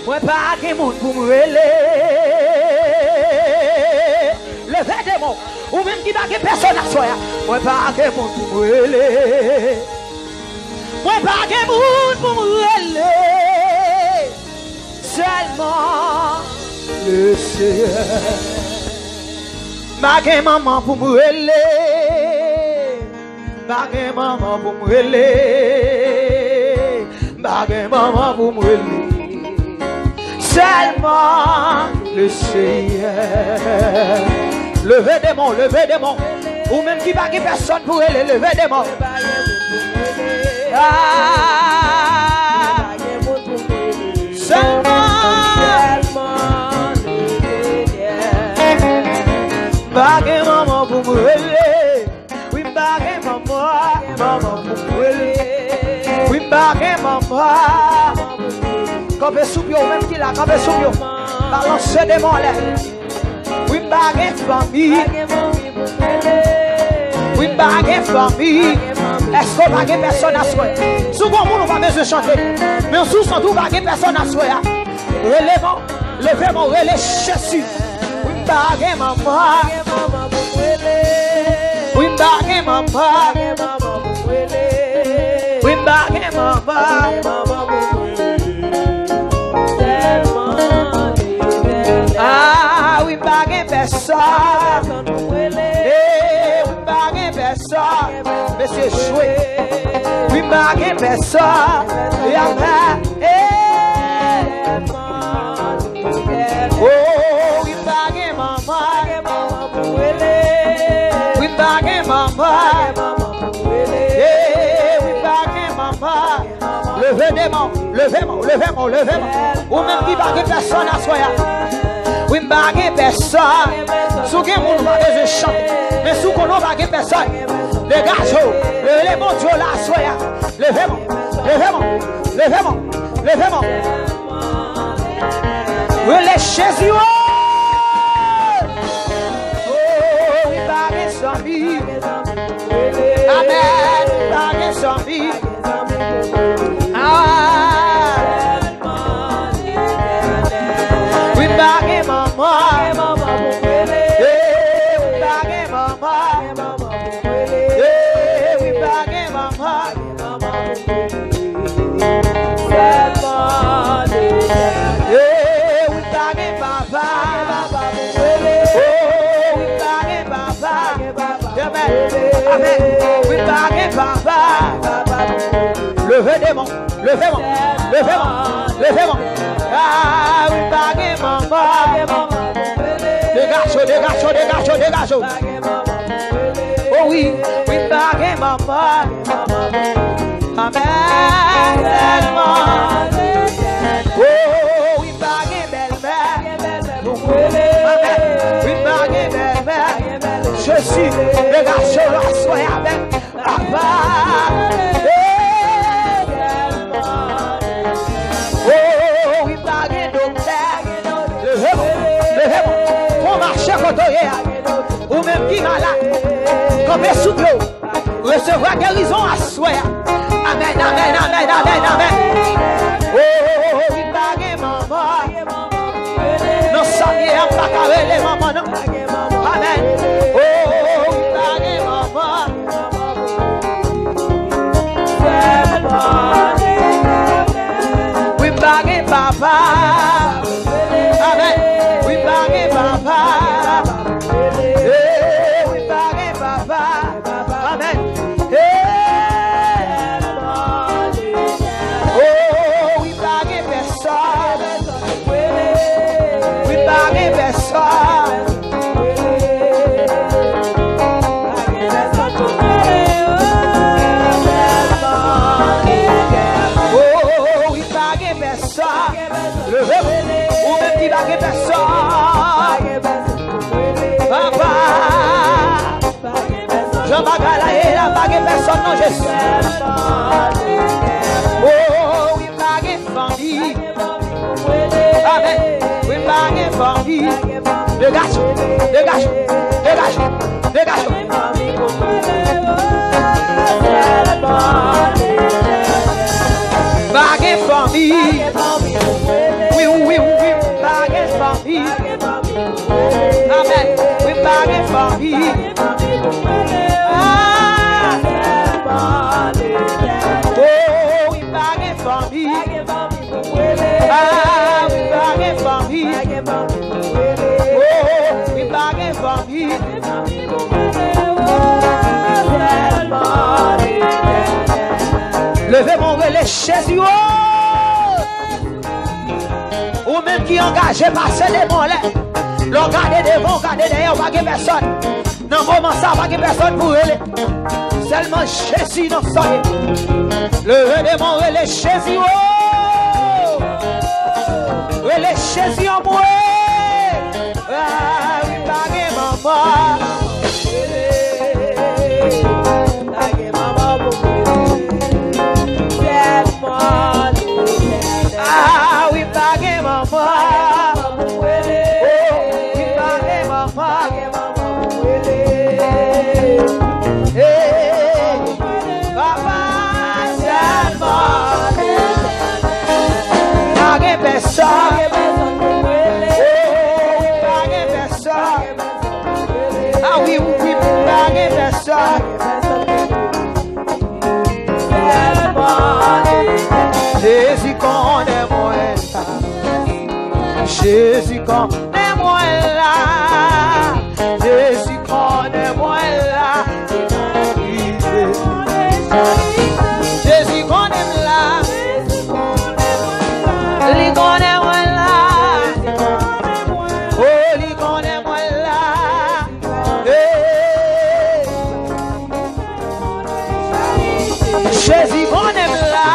Moi pas de monde pour me relayer. Levez des mots. Ou même qui n'a personne à soi. Moi pas de monde pour me relayer. Moi pas de monde pour me relayer. Seulement le Seigneur. Ma maman pour me relayer. Ma maman pour me relayer. Ma maman pour me relayer. Seulement le Seigneur. Levez des mains, levez des mains. Ou même qui va que personne pour aller, levez des mains. Seulement baguette maman pour me relayer. Oui, baguette maman pour me relayer. Oui, baguette maman. Quand vous soupio, même qui l'a, quand vous soupio, balancez des mots là. Oui, baguette famille. Oui, baguette famille. Est-ce qu'on baguette personne à soi? Souvent, on va besoin de chanter. Mais on sous tout baguette personne à soi. Relevons, levez-moi, relève Jésus. Oui, baguette maman. Oui, baguette maman. Oui, baguette maman. Ah, oui, baguette personne. Eh, oui, baguette personne. Mais c'est joué. Oui, baguette personne. Et après, oh, oui, baguette maman. Oui, baguette maman. Eh, oui, baguette maman. Levez des mains, levez-moi, levez-moi, levez-moi. Ou même qui baguette personne à soi. Oui, baguette personne. Sous qui on va besoin chanter. Mais sous qu'on va baguette personne. Les gars, les bons Dieu là, soya. Levez-moi, levez-moi, levez-moi, levez-moi. Oui, les Jésus. Oh, oui, baguette sans vie. Amen, baguette sans vie. We baguette maman. We baguette maman. We baguette maman. We baguette papa. Oh, we baguette papa. Amen. We baguette papa. Levez des mains, levez-moi, levez-moi, levez-moi. Ah, oui, baguette maman. Dégage, dégage, dégage, dégage. Oh oui, oui, baguette maman. Amen. Oh, oui, baguette belle-mère. Amen. Oui, baguette belle-mère. Je suis dégage, soyez avec papa. Ou même qui va là, comme un souffle, recevoir guérison à soi. Amen, amen, amen, amen, amen. Oh, oui, baguette maman. Non, ça n'y a pas qu'à les mamans, non. Amen. Oh, oui, baguette maman. Oui, baguette papa. Amen. Oui, baguette papa. Personne non Jésus. Oh, oui, baguette famille. Amen. Oui, baguette famille. Dégage, dégage, dégage, dégage. Baguette famille. Oui, oui. Jésus, ou même qui engagé par ces démons-là, l'on garde devant, garde derrière, pas que personne. Dans le moment ça, pas que personne pour elle. Seulement Jésus dans son. Le démon, elle est Jésus, elle est Jésus en moi. Ah oui, pas que maman. Ah oui, pas que maman. Ah oui, oui, Jésus connaît moi là. Jésus connaît moi là. Jésus connaît moi là. Jésus connaît là. Il connaît moi là. Oh, il connaît moi là. Jésus connaît là.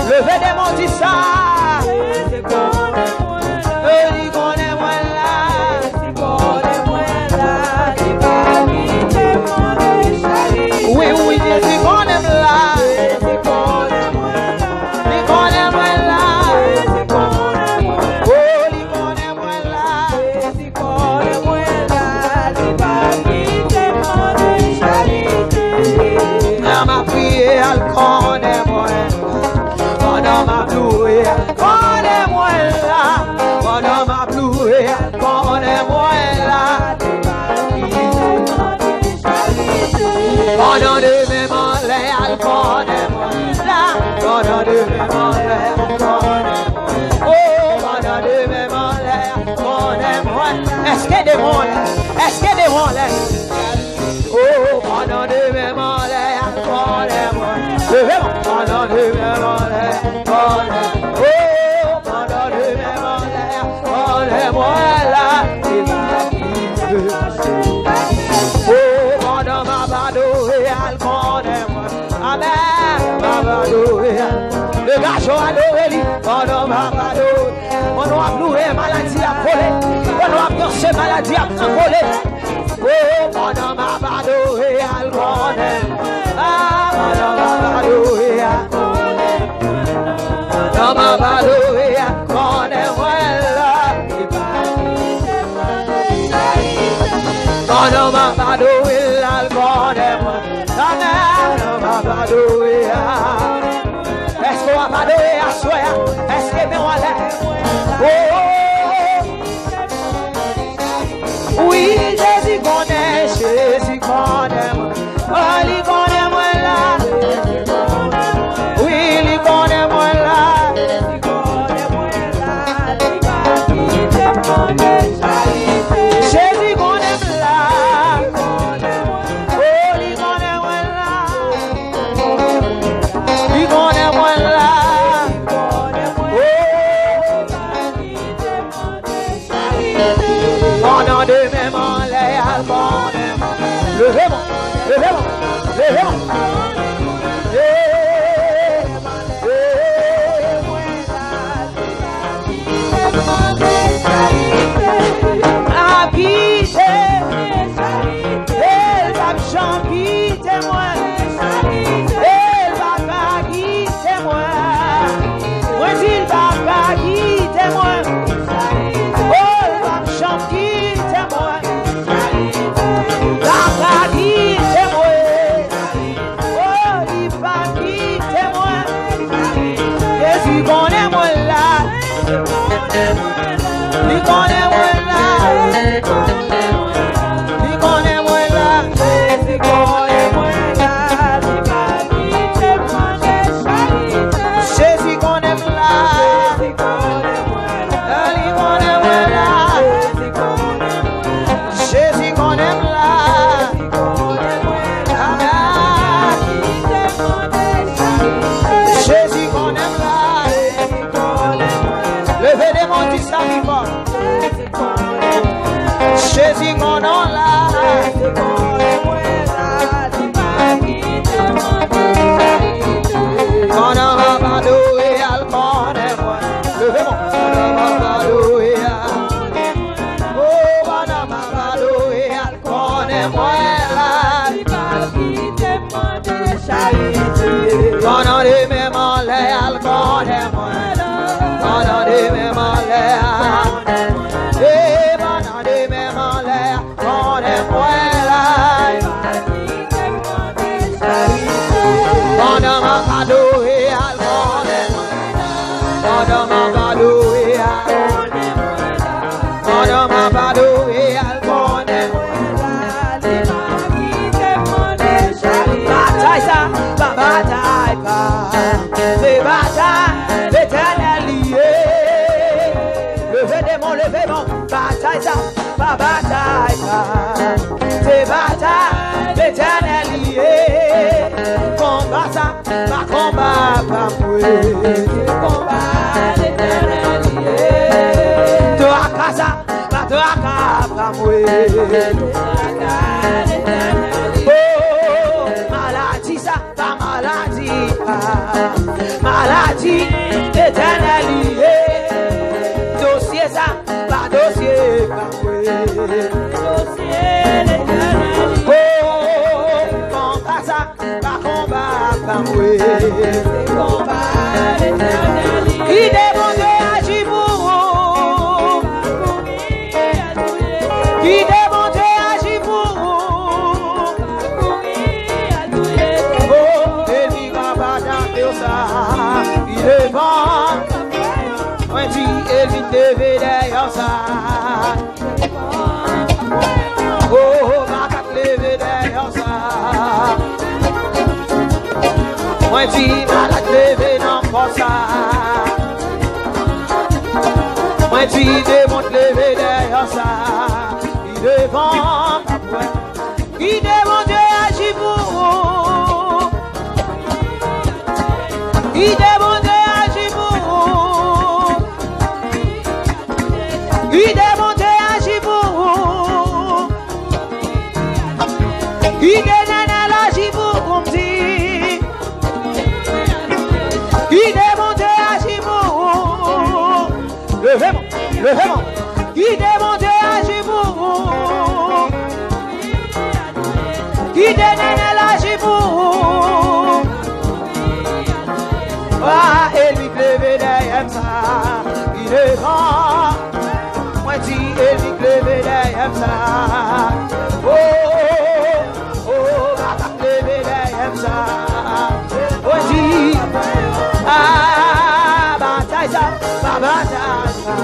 Levez des mots dit ça. Il connaît moi là. Oui, oui, Jésus connaît là. Pendant de mes mollets, elle connaît moi là. Pendant de mes mollets, elle connaît moi. Oh, pendant de mes mollets, elle connaît moi. Est-ce qu'il y a des mollets? Est-ce qu'il y a des mollets? Oh, pendant de mes mollets, elle connaît moi. Pendant de mes mollets, elle connaît moi. Oh, pendant de mes mollets, elle connaît moi là. Le gâchon a doré, on a loué maladie à voler, on a dansé maladie à voler. Oh, on a badoué à l'ordre, ah, on a badoué à l'ordre, on a badoué à l'ordre, on a badoué à l'ordre. Est-ce qu'on va badouer à soi? Est-ce que bien on l'a? Oh, oui, Jésus connaît moi. Oh, il connaît moi là. Oui, il connaît moi là. Jésus connaît là. Pendant de mes mollets, elle connaît moi. Levez-moi, levez-moi, levez-moi. Habitez, elle va me chanter moi. Elle va pas quitter moi. Moi, il va pas quitter moi. Oh, elle va me chanter. sa vivant. Jésus mon nom là. Mon nom va badouer al connais-moi. Levez-moi. Mon nom va badouer al. Oh, mon nom va badouer al connais-moi là. Mon nom de mes mollets al connais-moi. Mon nom de mes mollets al. Eh, mon nom de mes mollets al connais-moi là. Mon nom va badouer al connais-moi. Mon nom va badouer al. Mon nom va badouer al connais-moi. Bataille ça, pas bataille pas. C'est bataille l'éternel lié. Levez des mots, bataille ça, pas bataille pas. C'est bataille l'éternel lié. Combat ça, pas combat pas moué. Combat l'éternel lié. Toi casa, pas toi pas moué. Maladie ça, pas maladie pas. Maladie l'éternel lié. Dossier ça, pas dossier pas moué. Dossier l'éternel lié. Combat ça, pas combat pas moué. Combat l'éternel lié. Qui demande à Jibou. Qui demande à Jibou. Oh, et lui va pas dans ça. Il est bon. Moi dis, et lui devait derrière ça. Oh, ma carte levée derrière ça. Moi dis, ma carte levée non pas ça. Moi dis, démonte levée derrière ça. Il devant, il demande à Jibou. Il demande à Jibou. Il demande à Jibou. Il demande à Jibou comme dit. Il demande à Jibou. Levez-moi, levez-moi. Il demande à Jibou. Il demande à Jibou. Ah, et lui levé derrière ça. Il est grand. Moi dis, et lui levé derrière ça. Oh, oh, oh, ma carte levé derrière ça. Moi dis, ah, bataille ça, ma bataille ça.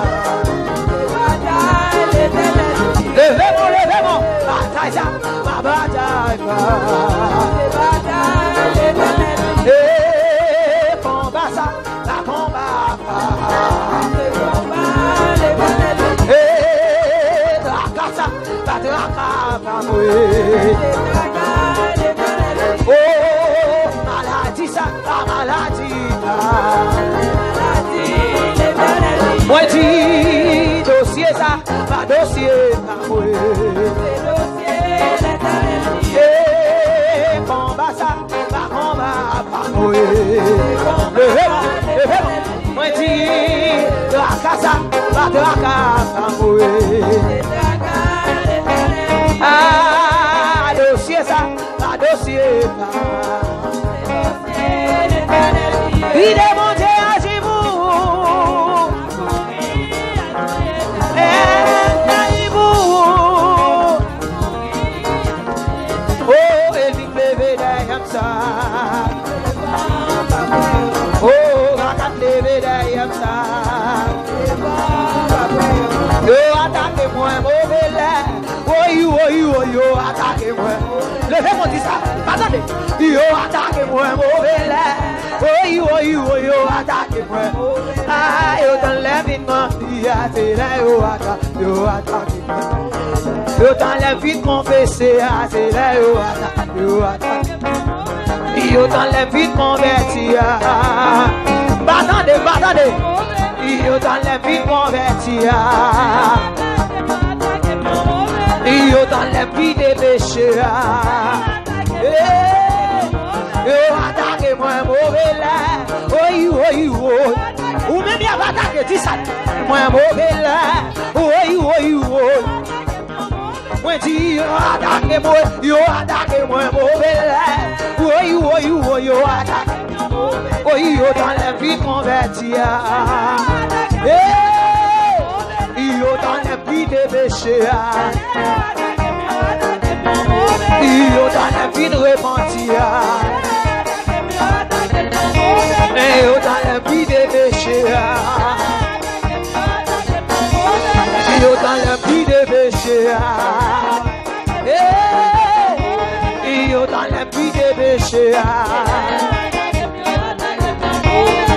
Levez-moi, levez-moi, bataille ça, ma bataille ça. Combat ça, la combat pas. Draka ça, la draka pas moué. Oh, maladie ça, la maladie pas. Moi dis, dossier ça, pas dossier pas moué. Combat ça, la combat pas moué. Levez-moi, levez-moi. Moi dis, draka ça, la draka pas moué. Ah, dossier ça, la dossier pas. Il demande à Jibou. Oh, elle dit lever derrière ça. Oh, la carte lever derrière ça. Yo, attaquez-moi, mauvais lait. Oh, yo, attaquez-moi. Levez-moi, dis ça. Attendez. Yo, attaquez-moi, mauvais lait. Oh, yo, attaquez-moi. Ah, yo, dans l'événement, c'est là, yo, attaquez-moi. Yo, dans la vie confessée, c'est là, yo, attaquez-moi. Yo, dans la vie convertie. Attendez. Yo dans les vies converties. Yo dans les vies des péchés. Yo attaqué moi mauvais là. Oui. Ou même y'a pas attaqué dit ça. Moi mauvais là. Oui. Moi dis yo attaqué moi mauvais là. Oui, yo attaqué. Oui, yo dans les vies converties. Yo dans les vies des péchés. Yo dans les vies de repentir. Yo dans les vies des péchés. Yo dans les vies des péchés. Yo dans les vies des péchés.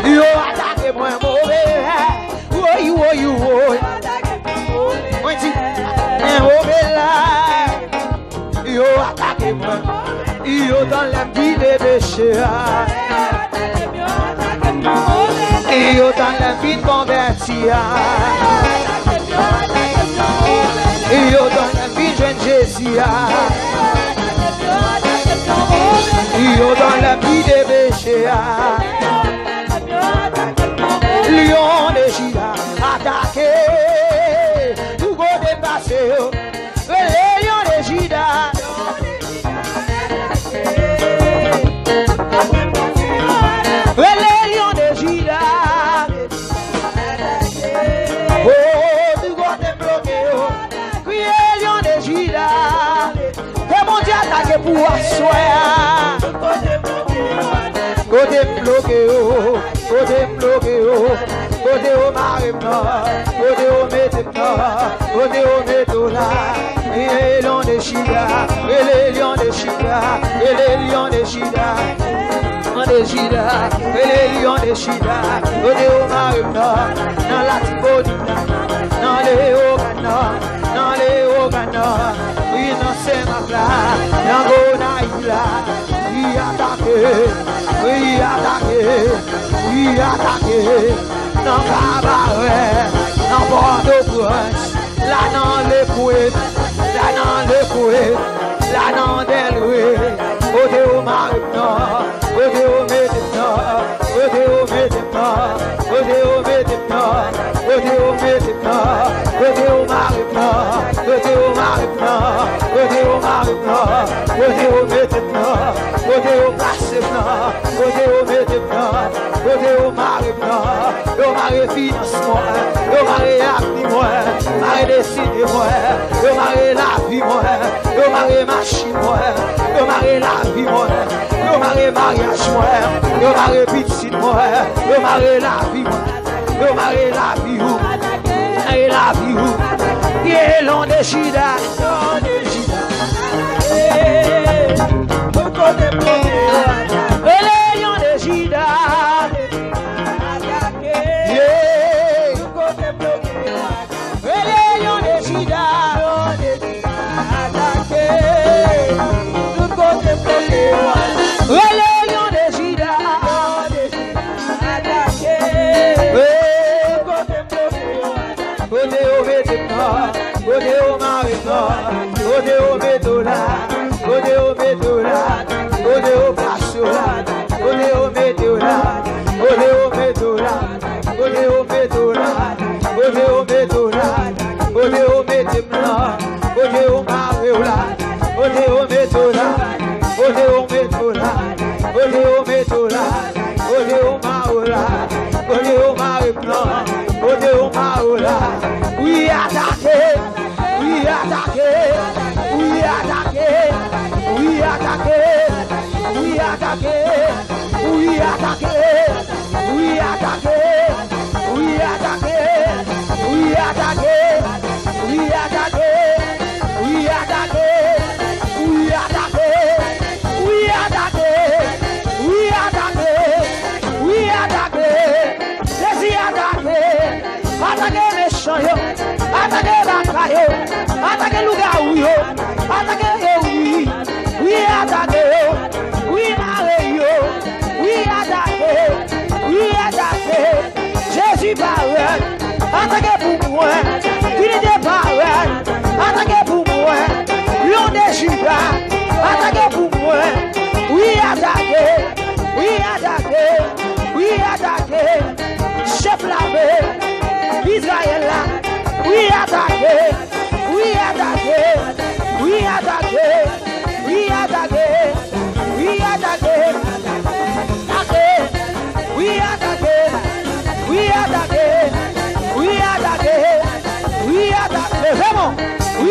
Yo attaqué moi mauvais. Oui. Moi dis mauvais là. Yo attaqué moi. Yo dans la vie des péchés. Yo dans la vie convertie. Yo dans la vie jeune Jésus. Yo dans la vie des péchés. Lion de Juda attaqué. Tout go dépasser. Lion de Juda. Lion de Juda. Oh, tout go débloquer. Lion de Juda. Et mon Dieu attaqué pour asseoir. Côté bloqué, côté marina, côté au météna, côté au métola, et les lions de Shida, et les lions de Shida, et les lions de Shida, et les lions de Shida, côté au marina, dans la Tibodina, dans les Ogana, oui, dans Semapla, dans Gonaïla, oui, attaqué. Dans Cabaret, dans Port-au-Prince, là dans les poètes, là dans Delaware, côté au Marina, côté au Médina, côté au Marina, côté au Médina, côté au Médina, côté au Marina, côté au Marina, côté au Marina, côté au Médina, côté au Placena, côté au Médina, côté au Marina, au mari finance-moi, au mari active-moi, mari décide-moi, au mari la vie-moi, au mari machine-moi, au mari la vie-moi, au mari mariage-moi, au mari petite-moi, au mari la vie-moi, au mari la vie-ou, et la vie-ou, et l'on de Juda, we attack it, we attack it, we attack it, we attack it, we attack it, we attack it, we attack it, we attack it, we attack it, we attack it, we attack it, we attack it, we attack it, we attack it, we attack it, Jésus attaque, attaque méchant yo, attaque bataille yo, attaque loup-garou yo, attaque oui, oui attaque yo, oui maré yo, oui attaque, Jésus parle,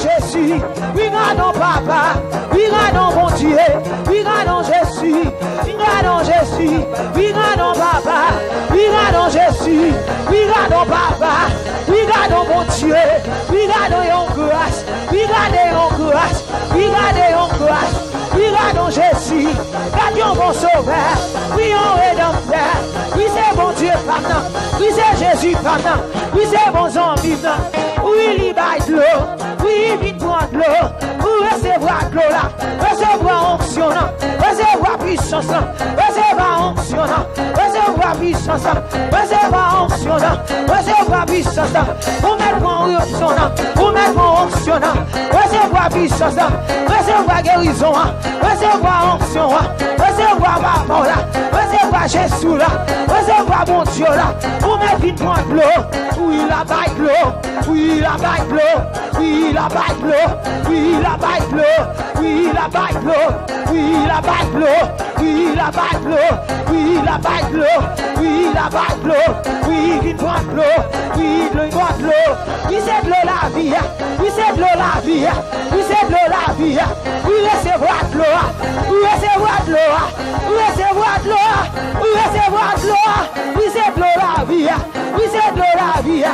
Jésus, regardons Papa, regardons mon Dieu, regardons Jésus, regardons Jésus, regardons Papa, regardons Jésus, regardons Papa, regardons mon Dieu, regardons yon grâce, regardez yon grâce, regardez yon grâce, regardons Jésus, regardons mon sauveur, oui on rédempteur, oui c'est mon Dieu pardon, oui c'est Jésus pardon, oui c'est mon zombie, oui il baille de l'eau, oui il vient prendre l'eau, pour recevoir de l'eau là, recevoir onction là, recevoir puissance là, recevoir onction là, recevoir puissance là, recevoir onction là, recevoir puissance là, pour mettre en onction là, pour mettre en onction là, recevoir puissance là, recevoir guérison là, recevoir onction là, recevoir maman là, recevoir Jésus là, recevoir mon Dieu là, pour mettre une pointe de l'eau, oui la baille de l'eau, oui la baille de l'eau, oui la baille de l'eau, oui la baille de l'eau, oui la baille de l'eau, oui la baille de l'eau, oui la baille de l'eau, oui la baille de l'eau, oui la baille de l'eau, oui il boit de l'eau, oui il boit de l'eau, oui c'est de l'eau la vie, oui c'est de l'eau la vie, oui c'est de l'eau la vie, oui recevoir de l'eau, oui recevoir de l'eau, oui recevoir de l'eau, oui recevoir de l'eau, oui c'est de l'eau la vie, oui c'est de l'eau la vie,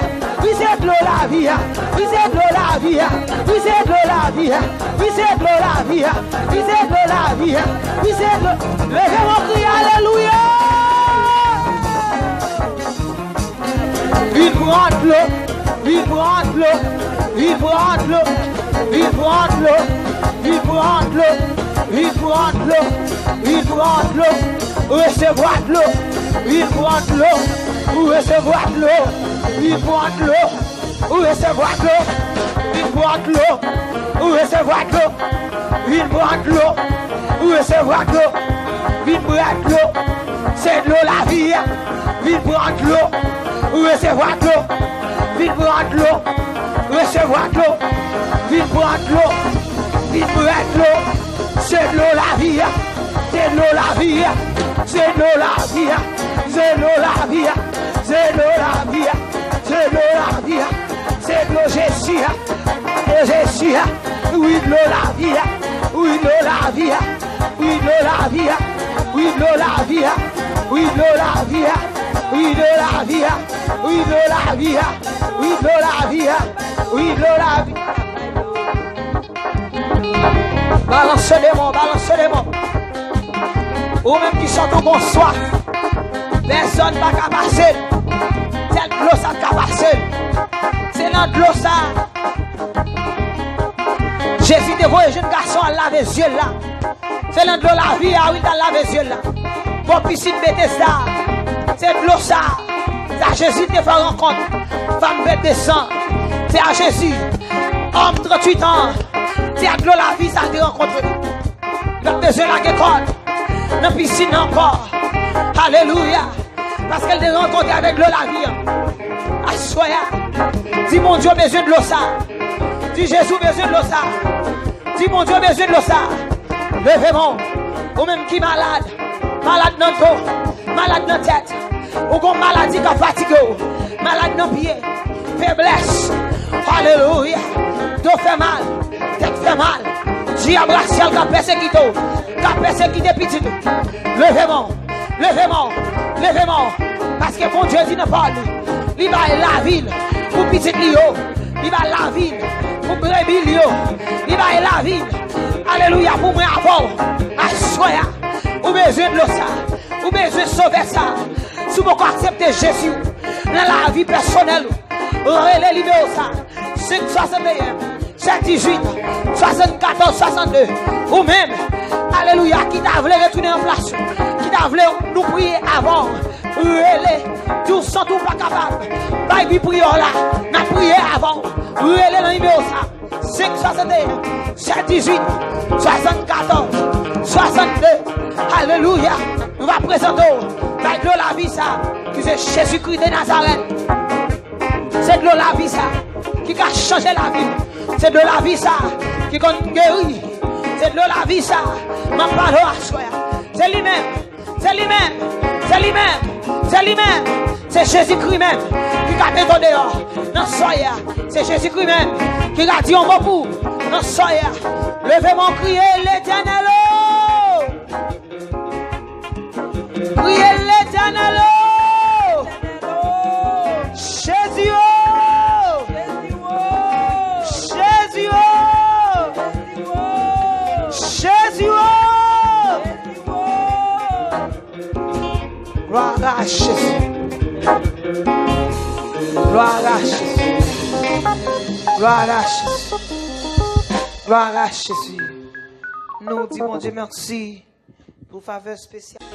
oui c'est de l'eau la vie, oui c'est de l'eau la vie, oui c'est de l'eau la vie, oui c'est de l'eau la vie, oui c'est de l'eau la vie, oui c'est de l'eau. Levez-moi crier alléluia. Il prend de l'eau, il prend de l'eau, il prend de l'eau, il prend de l'eau, il prend de l'eau, il prend de l'eau, il prend de l'eau, recevoir de l'eau, il prend de l'eau, recevoir de l'eau, il prend de l'eau, recevoir de l'eau, il prend de l'eau, recevoir de l'eau, il prend de l'eau, recevoir de l'eau, il prend de l'eau, c'est de l'eau la vie, il prend de l'eau, recevoir de l'eau, il prend de l'eau, recevoir de l'eau, il prend de l'eau, il prend de l'eau, c'est de l'eau la vie, c'est de l'eau la vie, c'est de l'eau la vie, c'est de l'eau la vie, c'est de l'eau la vie, c'est de l'eau la vie, c'est de l'eau Jésus, Jésus, oui de l'eau la vie, oui de l'eau la vie, oui de l'eau la vie, oui de l'eau la vie, oui de l'eau la vie, oui de l'eau la vie, oui de l'eau la vie, oui de l'eau la vie, oui de l'eau la vie. Balance les mots, balance les mots. Ou même qui chante au bonsoir. Personne ne va passer. C'est de l'eau ça qui passer. C'est dans de l'eau ça. Jésus te voit un jeune garçon à laver les yeux là. C'est dans de l'eau la vie, ah oui, dans laver les yeux là. Pour piscine Bethesda. C'est de l'eau ça. C'est à Jésus te fait rencontre. Femme bête descend. C'est à Jésus. Homme 38 ans. C'est à de l'eau la vie, ça te rencontre. Il a besoin de la école. Dans la piscine encore. Alléluia. Parce qu'elle te rencontre avec l'eau la vie. Assoya. Dis mon Dieu besoin de l'eau ça. Dis Jésus besoin de l'eau ça. Dis mon Dieu besoin de l'eau ça. Levez-moi. Ou même qui malade. Malade dans le dos. Malade dans la tête. Ou une maladie qui a fatigué. Malade dans le pied. Faiblesse. Alléluia. Dos fait mal. Tête fait mal. Diable racial qui a persécuté. Qui a persécuté petit. Levez-moi. Levez-moi. Levez-moi. Parce que mon Dieu dit ne parle. Il va la ville. Pour petit Lio. Il va la ville. Pour brebis Lio. Il va la ville. Alléluia. Pour moi avant. Assoya. Ou besoin de l'eau ça. Ou besoin de sauver ça. Si vous acceptez Jésus dans la vie personnelle. Relais numéro ça. 561. 718, 74, 62, ou même, alléluia, qui t'a voulu retourner en place, qui t'a voulu nous prier avant, relais, tout sans tout pas capable, baby prière là, n'a prié avant, relais dans le numéro ça, 561, 718, 74, 62, alléluia, nous va présenter, avec l'eau la vie ça, qui c'est Jésus-Christ de Nazareth, c'est de l'eau la vie ça, qui cache changer la vie. C'est de la vie ça qui compte guérir. C'est de la vie ça. Ma parole à soi. C'est lui-même. C'est lui-même. C'est lui-même. C'est lui-même. C'est Jésus-Christ même qui a besoin dehors. Non, soya. C'est Jésus-Christ même qui a dit un mot pour. Non, soya. Levez mon crier l'Éternel. Criez l'Éternel. Jésus. Jésus. Jésus. Gloire à Jésus. Gloire à Jésus. Gloire à Jésus. Gloire à Jésus. Nous disons Dieu merci pour faveur spéciale.